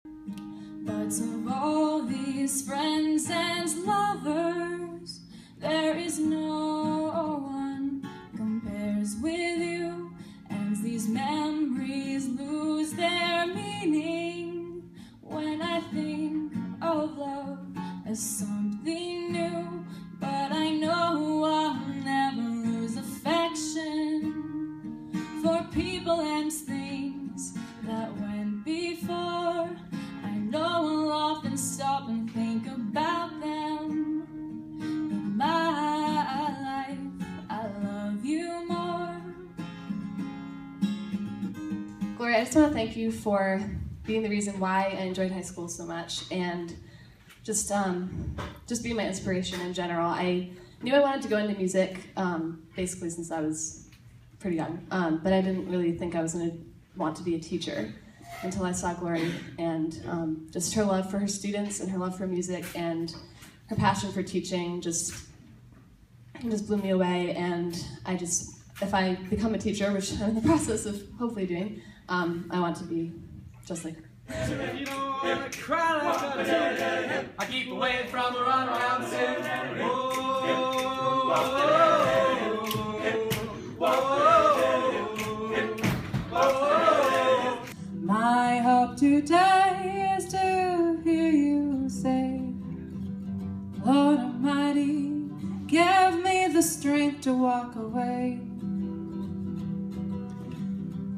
But of all these friends and lovers, there is no one compares with you, and these memories lose their meaning when I think of love as something new. But I know I'll never lose affection for people and things that went before. I know I'll often stop and think about them. In my life, I love you more. Gloria, I just want to thank you for being the reason why I enjoyed high school so much, and just being my inspiration in general. I knew I wanted to go into music basically since I was pretty young, but I didn't really think I was going to want to be a teacher until I saw Glory, and just her love for her students and her love for music and her passion for teaching just blew me away. And if I become a teacher, which I'm in the process of hopefully doing, I want to be just like her. If you don't want to cry like I keep away from the runaround sin. My hope today is to hear you say, Lord Almighty, give me the strength to walk away.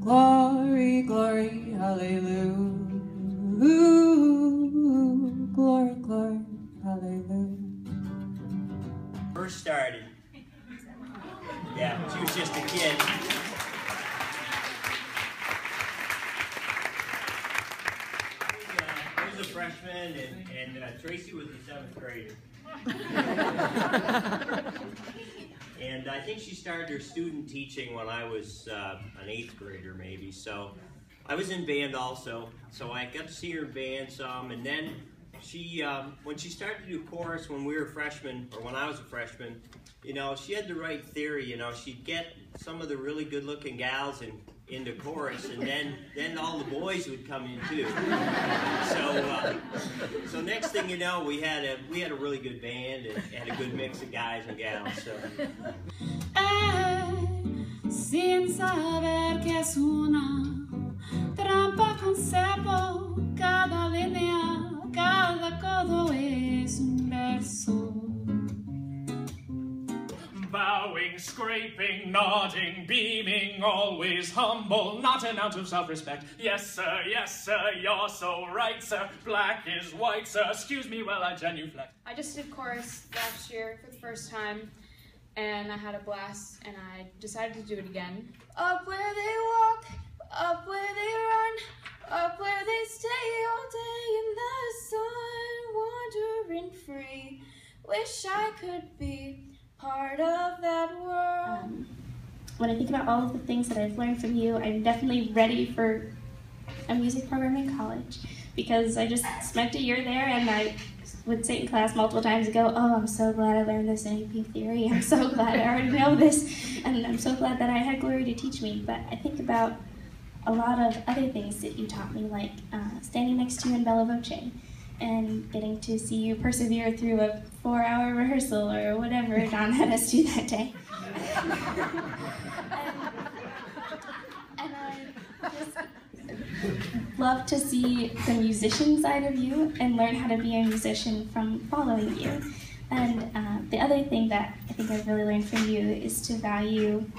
Glory, glory, hallelujah. Glory, glory, hallelujah. First started. Yeah, she was just a kid. I was a freshman, and Tracy was a 7th grader. And I think she started her student teaching when I was an 8th grader, maybe. So I was in band also, so I got to see her in band some. And then she, when she started to do chorus when we were freshmen, or when I was a freshman, you know, she had the right theory. You know, she'd get some of the really good-looking gals into chorus, and then all the boys would come in too. So next thing you know, we had a really good band and had a good mix of guys and gals. So. Sin saber que es una trampa con cepo, cada línea, cada codo es un verso. Bowing, scraping, nodding, beaming, always humble, not an ounce of self-respect. Yes, sir, you're so right, sir. Black is white, sir. Excuse me while I genuflect. I just did chorus last year for the first time, and I had a blast, and I decided to do it again. Up where they walk, up where they run, up where they stay all day in the sun, wandering free. Wish I could be part of that world. When I think about all of the things that I've learned from you, I'm definitely ready for a music program in college, because I just spent a year there, and I would sit in class multiple times and go, oh, I'm so glad I learned this NAP theory. I'm so glad I already know this, and I'm so glad that I had Glory to teach me. But I think about a lot of other things that you taught me, like standing next to you in Bella Voce, and getting to see you persevere through a 4-hour rehearsal or whatever Don had us do that day. and I just love to see the musician side of you and learn how to be a musician from following you. And the other thing that I think I've really learned from you is to value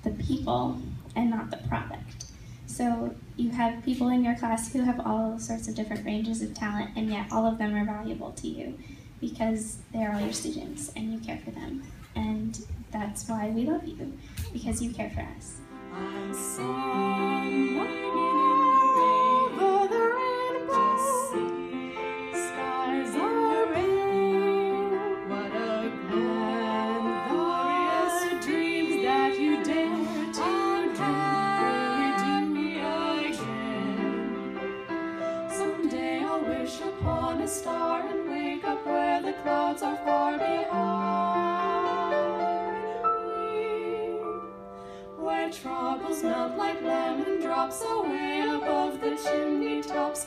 the people and not the product. So you have people in your class who have all sorts of different ranges of talent, and yet all of them are valuable to you because they're all your students and you care for them. And that's why we love you, because you care for us. I'm sun over the rainbow, skies are red. What a glorious dreams that you dare to wish upon a star and wake up where the clouds are far behind me, where troubles melt like lemon drops away above the chimney tops.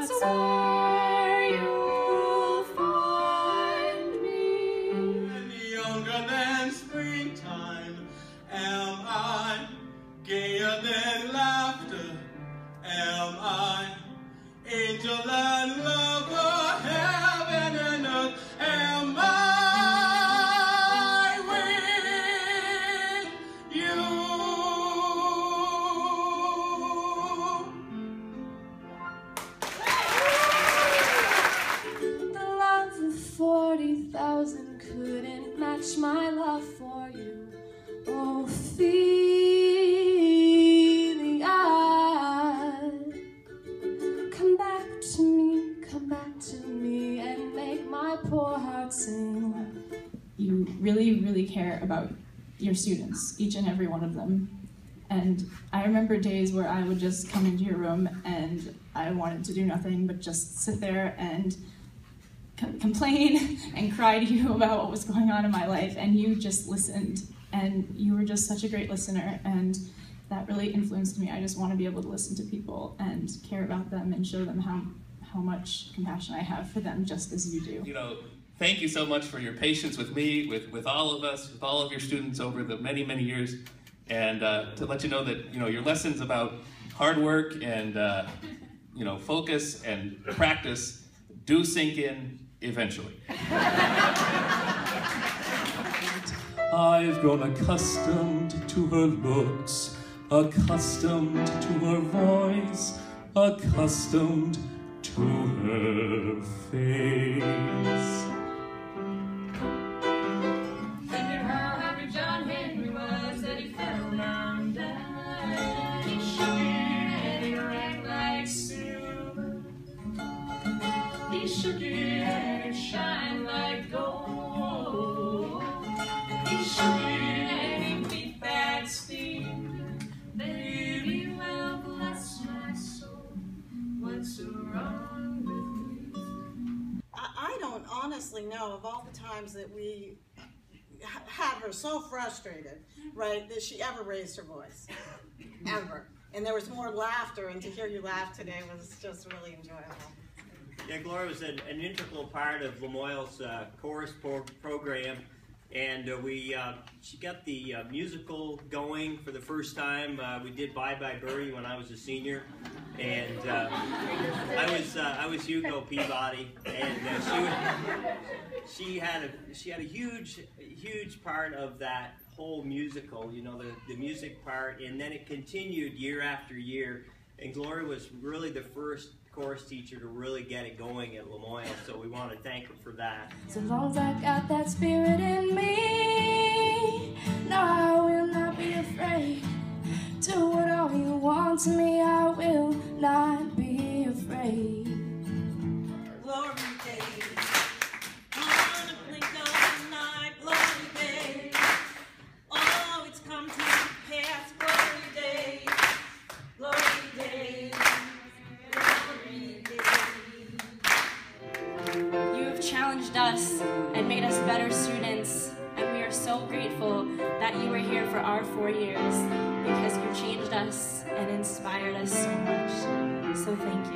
that's where you'll find me. And younger than springtime am I, gayer than laughter am I, angel and lover, heaven and earth am I with you. The love of 40,000 couldn't match my love for you. Oh, feeling I come back to me and make my poor heart sing. You really, really care about your students, each and every one of them. And I remember days where I would just come into your room and I wanted to do nothing but just sit there and complain and cry to you about what was going on in my life, and you just listened, and you were just such a great listener, and that really influenced me. I just want to be able to listen to people and care about them and show them how much compassion I have for them, just as you do. You know, thank you so much for your patience with me, with all of us, with all of your students over the many, many years, and to let you know that, you know, your lessons about hard work and, you know, focus and practice do sink in eventually. I've grown accustomed to her looks, accustomed to her voice, accustomed to her face. Wonder how happy John Henry was that he fell down died. He shook it and it rang like silver. He shook it and it shined like gold. He shook it and he beat that steel. Baby, well, bless my soul. What's wrong with me? I don't honestly know of all the times that we had her so frustrated, right, that she ever raised her voice, ever. And there was more laughter, and to hear you laugh today was just really enjoyable. Yeah, Gloria was an integral part of Lamoille's chorus program, and she got the musical going for the first time. We did Bye Bye Birdie when I was a senior, and I was Hugo Peabody, and she had a huge part of that whole musical, you know, the music part, and then it continued year after year. And Gloria was really the first chorus teacher to really get it going at Lamoille, so we want to thank her for that. So long as I got that spirit in me, no, I will not be afraid. Do what all you want to me, I will not be afraid. Glory days, on a blink of an eye, glory days. Oh, it's come to pass, glory days, glory days, glory days. You have challenged us and made us better students, and we are so grateful that you were here for our 4 years, because you changed us and inspired us so much. So thank you.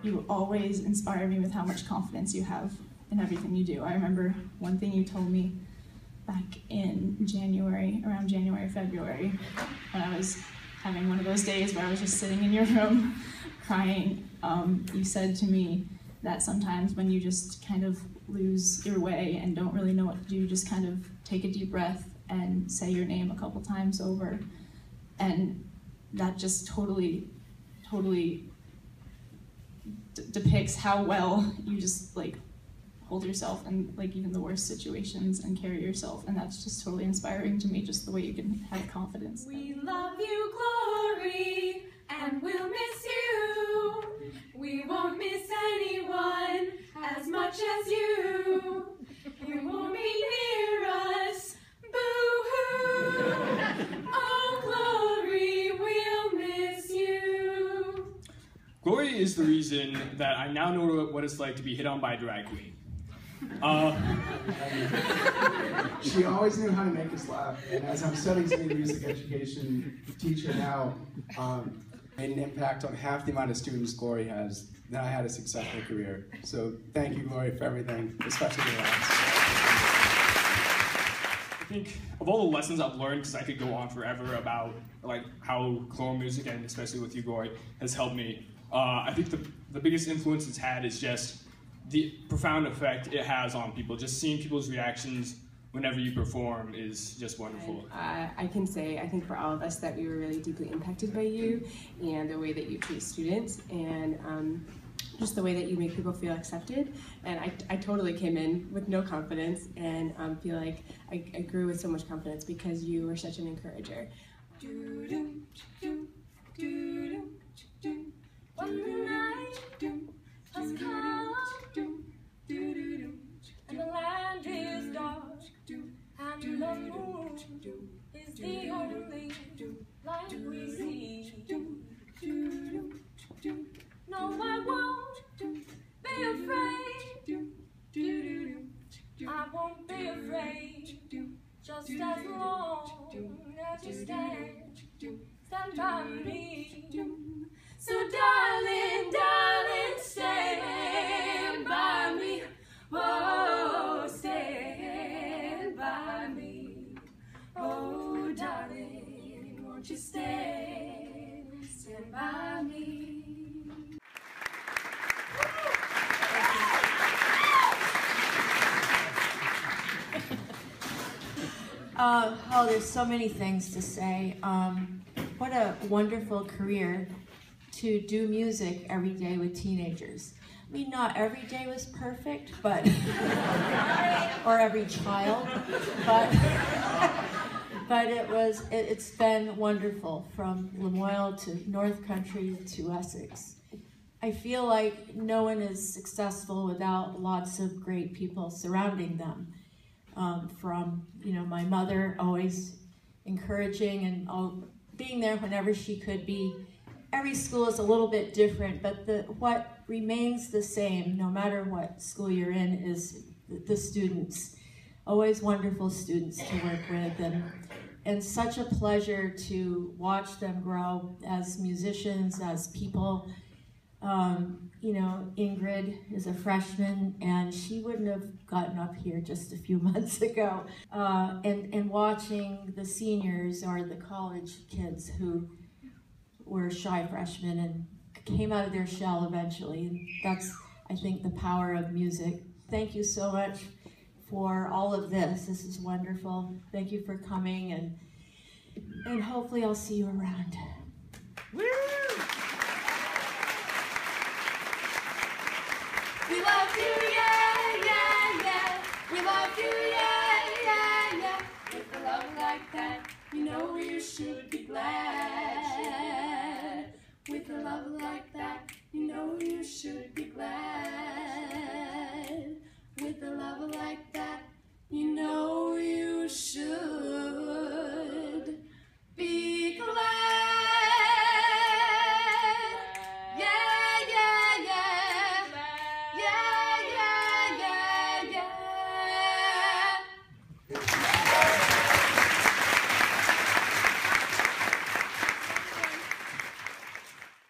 You always inspire me with how much confidence you have in everything you do. I remember one thing you told me back in January, around January, February, when I was having one of those days where I was just sitting in your room crying. You said to me that sometimes when you just kind of lose your way and don't really know what to do, just kind of take a deep breath and say your name a couple times over. And that just totally depicts how well you just like hold yourself in like even the worst situations and carry yourself, and that's just totally inspiring to me, just the way you can have confidence. We love you, Glory, and we'll miss you. We won't miss anyone as much as you. You won't be near us, boo-hoo. Oh, Glory, we'll miss you. Glory is the reason that I now know what it's like to be hit on by a drag queen. She always knew how to make us laugh, and as I'm studying to be a music education teacher now, made an impact on half the amount of students Glory has. Then I had a successful career. So thank you, Glory, for everything, especially the last. I think of all the lessons I've learned, because I could go on forever about like how choral music, and especially with you, Glory, has helped me. I think the biggest influence it's had is just the profound effect it has on people. Just seeing people's reactions whenever you perform is just wonderful. I can say, I think for all of us, that we were really deeply impacted by you and the way that you treat students, and just the way that you make people feel accepted. And I totally came in with no confidence, and feel like I grew with so much confidence because you were such an encourager. When the night has come and the land is dark and the moon is the only light we see. No, I won't be afraid. I won't be afraid. Just as long as you stand by me. So darling, darling, stand by me. Oh, stand by me. Oh, darling, won't you stand by me? Oh, there's so many things to say. What a wonderful career to do music every day with teenagers. I mean, not every day was perfect, but, or every child, but it's been wonderful from Lamoille to North Country to Essex. I feel like no one is successful without lots of great people surrounding them. From, my mother always encouraging and being there whenever she could be. Every school is a little bit different, but what remains the same, no matter what school you're in, is the students. Always wonderful students to work with, and such a pleasure to watch them grow as musicians, as people. Ingrid is a freshman, and she wouldn't have gotten up here just a few months ago. And watching the seniors or the college kids who were shy freshmen and came out of their shell eventually. And that's, I think, the power of music. Thank you so much for all of this. This is wonderful. Thank you for coming, and hopefully I'll see you around. Woo! We love you, yeah, yeah, yeah. We love you, yeah, yeah, yeah. With a love like that, you know you should be glad. With a love like that, you know you should